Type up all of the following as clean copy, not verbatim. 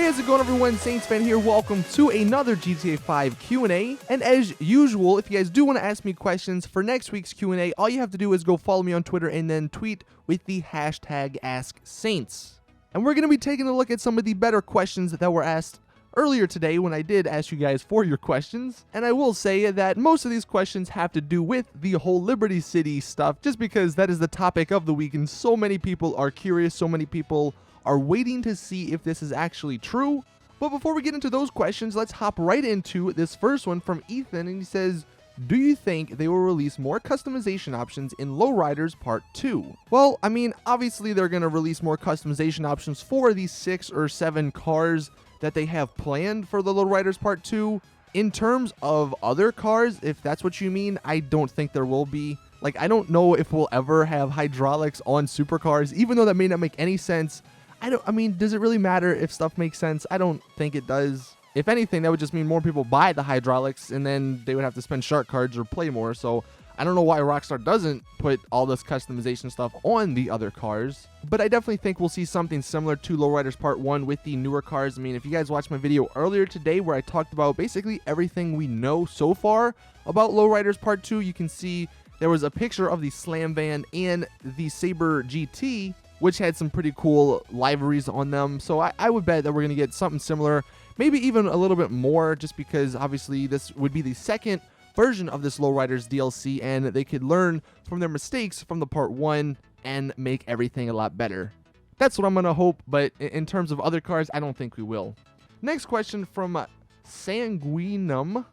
how's it going, everyone? Saintsfan here. Welcome to another GTA 5 Q&A. And as usual, if you guys do want to ask me questions for next week's Q&A, all you have to do is go follow me on Twitter and then tweet with the hashtag AskSaints. And we're going to be taking a look at some of the better questions that were asked earlier today when I did ask you guys for your questions. And I will say that most of these questions have to do with the whole Liberty City stuff, just because that is the topic of the week and so many people are curious, so many people are waiting to see if this is actually true. But before we get into those questions, let's hop right into this first one from Ethan, and he says, do you think they will release more customization options in Lowriders Part 2? Well, I mean, obviously they're going to release more customization options for these 6 or 7 cars that they have planned for the Lowriders Part 2. In terms of other cars, if that's what you mean, I don't think there will be. Like, I don't know if we'll ever have hydraulics on supercars, even though that may not make any sense. I mean, does it really matter if stuff makes sense? I don't think it does. If anything, that would just mean more people buy the hydraulics, and then they would have to spend shark cards or play more. So I don't know why Rockstar doesn't put all this customization stuff on the other cars. But I definitely think we'll see something similar to Lowriders Part 1 with the newer cars. I mean, if you guys watched my video earlier today where I talked about basically everything we know so far about Lowriders Part 2, you can see there was a picture of the Slam Van and the Sabre GT, which had some pretty cool liveries on them. So I would bet that we're going to get something similar, maybe even a little bit more, just because obviously this would be the second version of this Lowriders DLC, and they could learn from their mistakes from the Part 1 and make everything a lot better. That's what I'm going to hope, but in terms of other cars, I don't think we will. Next question from Sanguinum.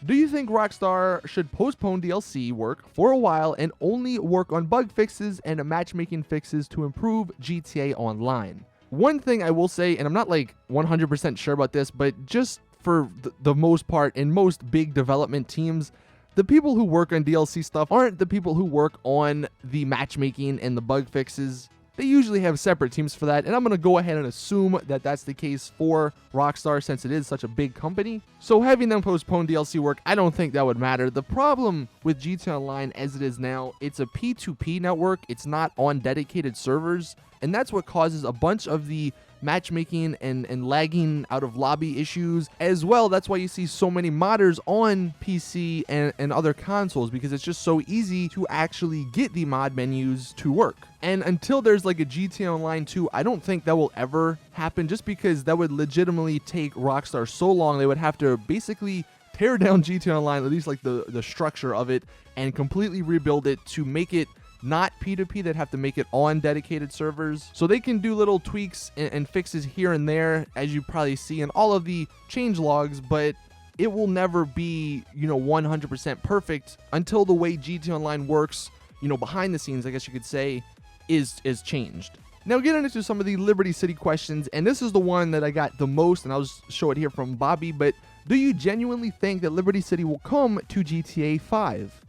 Do you think Rockstar should postpone DLC work for a while and only work on bug fixes and matchmaking fixes to improve GTA Online? One thing I will say, and I'm not like 100% sure about this, but just for the most part in most big development teams, the people who work on DLC stuff aren't the people who work on the matchmaking and the bug fixes. They usually have separate teams for that, and I'm going to go ahead and assume that that's the case for Rockstar since it is such a big company. So having them postpone DLC work, I don't think that would matter. The problem with GTA Online as it is now, it's a P2P network. It's not on dedicated servers, and that's what causes a bunch of the matchmaking and lagging out of lobby issues as well. That's why you see so many modders on PC and other consoles, because it's just so easy to actually get the mod menus to work. And until there's like a GTA Online 2, I don't think that will ever happen, just because that would legitimately take Rockstar so long. They would have to basically tear down GTA Online, at least like the structure of it, and completely rebuild it to make it not P2P. That have to make it on dedicated servers. So they can do little tweaks and fixes here and there, as you probably see in all of the change logs, but it will never be, 100% perfect until the way GTA Online works, behind the scenes, I guess you could say, is changed. Now getting into some of the Liberty City questions, and this is the one that I got the most, and I'll just show it here from Bobby, but do you genuinely think that Liberty City will come to GTA 5?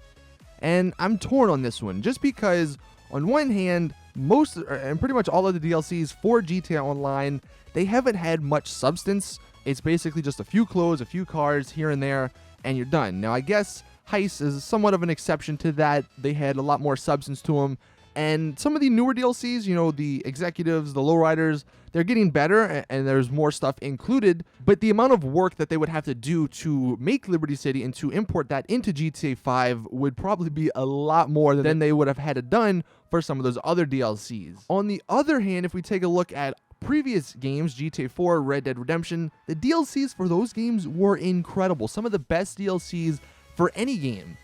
And I'm torn on this one, just because on one hand, most and pretty much all of the DLCs for GTA Online, they haven't had much substance. It's basically just a few clothes, a few cars here and there, and you're done. Now I guess Heist is somewhat of an exception to that. They had a lot more substance to them. And some of the newer DLCs, the executives, the lowriders, they're getting better and there's more stuff included. But the amount of work that they would have to do to make Liberty City and to import that into GTA 5 would probably be a lot more than they would have had it done for some of those other DLCs. On the other hand, if we take a look at previous games, GTA 4, Red Dead Redemption, the DLCs for those games were incredible. Some of the best DLCs for any game.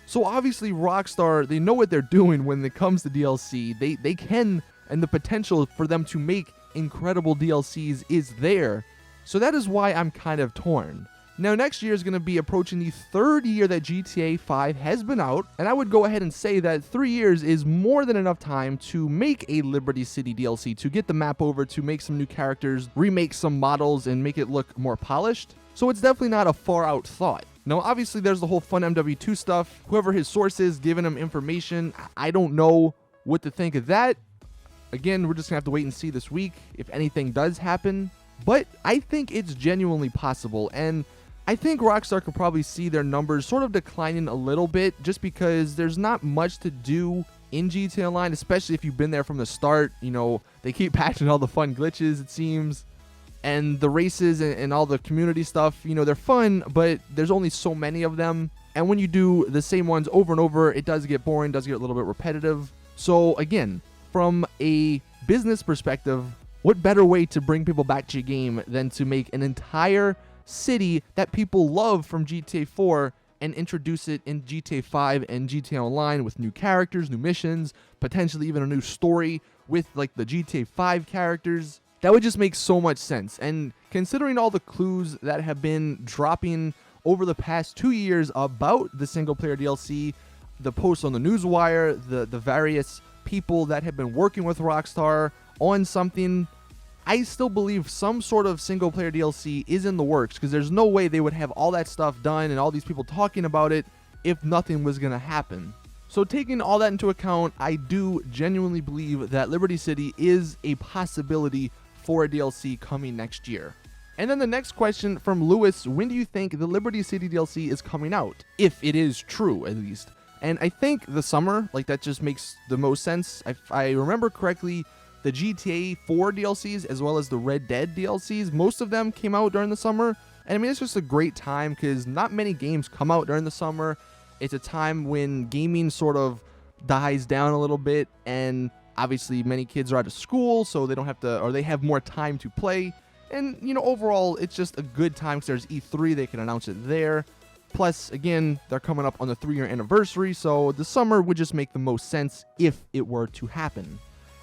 So obviously Rockstar, they know what they're doing when it comes to DLC. They can, and the potential for them to make incredible DLCs is there. So that is why I'm kind of torn. Now next year is going to be approaching the 3rd year that GTA 5 has been out, and I would go ahead and say that 3 years is more than enough time to make a Liberty City DLC, to get the map over, to make some new characters, remake some models, and make it look more polished. So it's definitely not a far out thought. Now, obviously, there's the whole Fun MW2 stuff. Whoever his source is, giving him information, I don't know what to think of that. Again, we're just going to have to wait and see this week if anything does happen. But I think it's genuinely possible, and I think Rockstar could probably see their numbers sort of declining a little bit, just because there's not much to do in GTA Online, especially if you've been there from the start. They keep patching all the fun glitches, it seems. And the races and all the community stuff, you know, they're fun, but there's only so many of them. And when you do the same ones over and over, it does get boring, does get a little bit repetitive. So again, from a business perspective, what better way to bring people back to your game than to make an entire city that people love from GTA 4 and introduce it in GTA 5 and GTA Online with new characters, new missions, potentially even a new story with like the GTA 5 characters. That would just make so much sense. And considering all the clues that have been dropping over the past 2 years about the single player DLC, the posts on the newswire, the various people that have been working with Rockstar on something, I still believe some sort of single player DLC is in the works, because there's no way they would have all that stuff done and all these people talking about it if nothing was going to happen. So taking all that into account, I do genuinely believe that Liberty City is a possibility for a DLC coming next year. And then the next question from Lewis: when do you think the Liberty City DLC is coming out? If it is true, at least. And I think the summer, like, that just makes the most sense. If I remember correctly, the GTA 4 DLCs as well as the Red Dead DLCs, most of them came out during the summer. And I mean, it's just a great time because not many games come out during the summer. It's a time when gaming sort of dies down a little bit, and obviously many kids are out of school, so they don't have to, or they have more time to play. And, you know, overall, it's just a good time because there's E3, they can announce it there. Plus, again, they're coming up on the 3-year anniversary, so the summer would just make the most sense if it were to happen.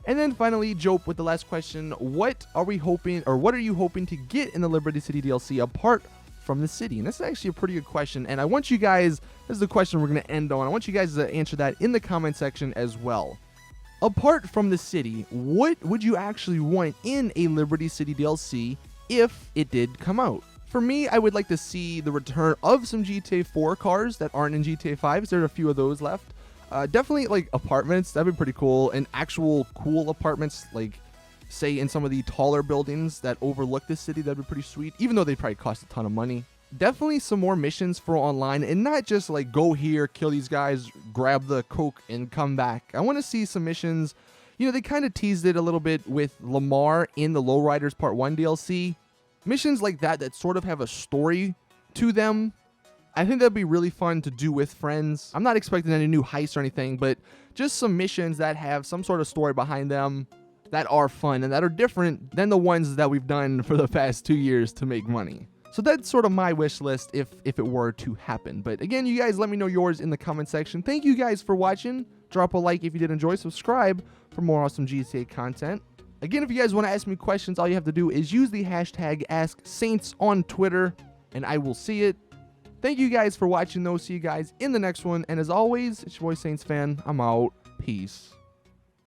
And then finally, Jope with the last question: what are we hoping, or what are you hoping to get in the Liberty City DLC apart from the city? And this is actually a pretty good question, and I want you guys, this is the question we're going to end on, I want you guys to answer that in the comment section as well. Apart from the city, what would you actually want in a Liberty City DLC if it did come out? For me, I would like to see the return of some GTA 4 cars that aren't in GTA 5. There are a few of those left. Definitely like apartments, that'd be pretty cool. And actual cool apartments, like say in some of the taller buildings that overlook the city, that'd be pretty sweet, even though they probably cost a ton of money. Definitely some more missions for online, and not just like go here, kill these guys, grab the coke and come back. I want to see some missions. You know, they kind of teased it a little bit with Lamar in the Lowriders Part 1 DLC. Missions like that that sort of have a story to them, I think that'd be really fun to do with friends. I'm not expecting any new heists or anything, but just some missions that have some sort of story behind them that are fun and that are different than the ones that we've done for the past 2 years to make money. So that's sort of my wish list if it were to happen. But again, you guys let me know yours in the comment section. Thank you guys for watching. Drop a like if you did enjoy. Subscribe for more awesome GTA content. Again, if you guys want to ask me questions, all you have to do is use the hashtag AskSaints on Twitter, and I will see it. Thank you guys for watching, though. See you guys in the next one. And as always, it's your boy Saintsfan. I'm out. Peace.